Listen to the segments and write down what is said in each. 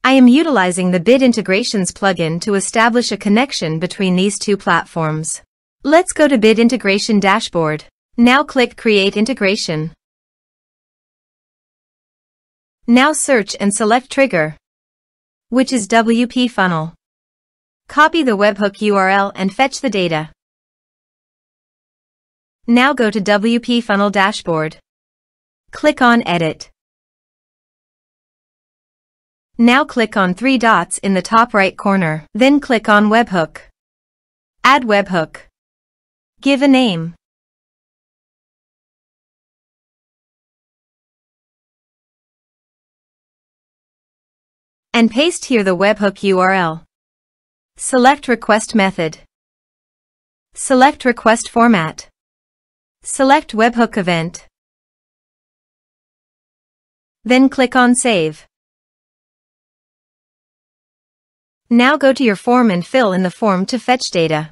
I am utilizing the Bit Integrations plugin to establish a connection between these two platforms. Let's go to Bit Integration Dashboard. Now click Create Integration. Now search and select Trigger, which is WPFunnel. Copy the webhook URL and fetch the data. Now go to WPFunnel Dashboard. Click on Edit. Now click on three dots in the top right corner. Then click on Webhook. Add webhook. Give a name. And paste here the webhook URL. Select Request Method. Select Request Format. Select Webhook Event. Then click on Save. Now go to your form and fill in the form to fetch data.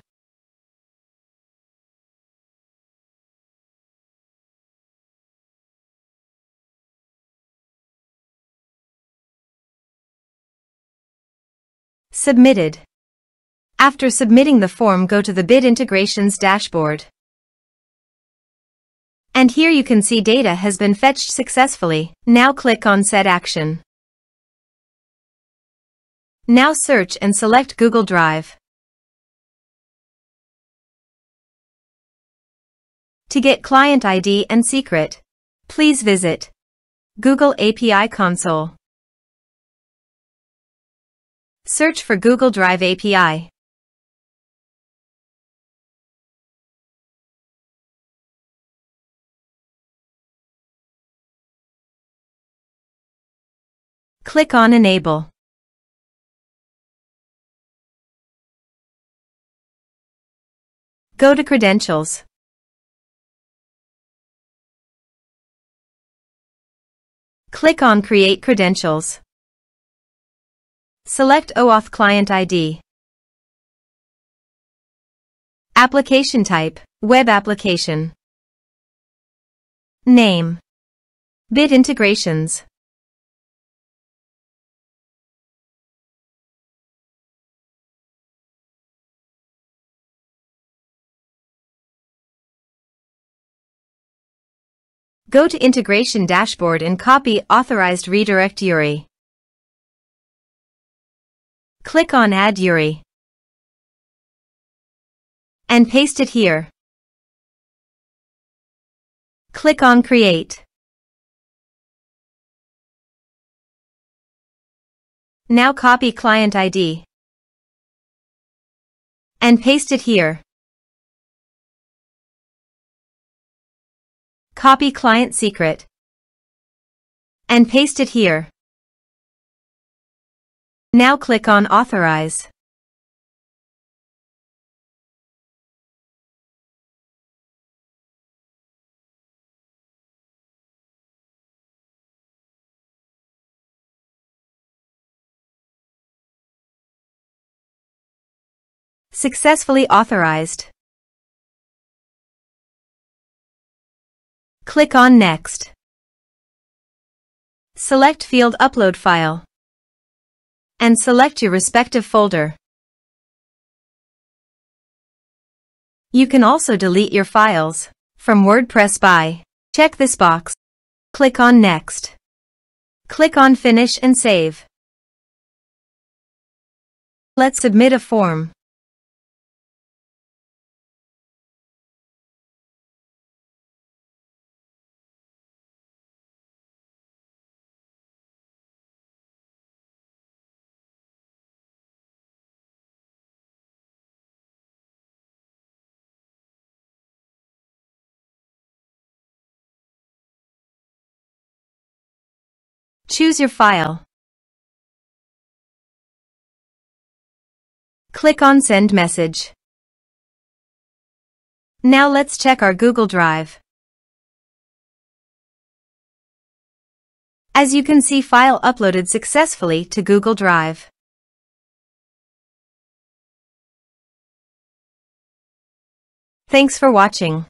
Submitted. After submitting the form, go to the Bit Integrations dashboard. And here you can see data has been fetched successfully. Now click on Set Action. Now search and select Google Drive. To get client ID and secret, please visit Google API Console. Search for Google Drive API. Click on Enable. Go to Credentials. Click on Create Credentials. Select OAuth Client ID. Application type, Web Application. Name, Bit Integrations. Go to Integration Dashboard and copy Authorized Redirect URI. Click on Add URI and paste it here. Click on Create. Now copy Client ID and paste it here. Copy Client Secret and paste it here. Now click on Authorize. Successfully authorized. Click on Next. Select Field Upload File and select your respective folder. You can also delete your files from WordPress by check this box. Click on Next. Click on Finish and Save. Let's submit a form. Choose your file. Click on Send Message. Now let's check our Google Drive. As you can see, file uploaded successfully to Google Drive. Thanks for watching.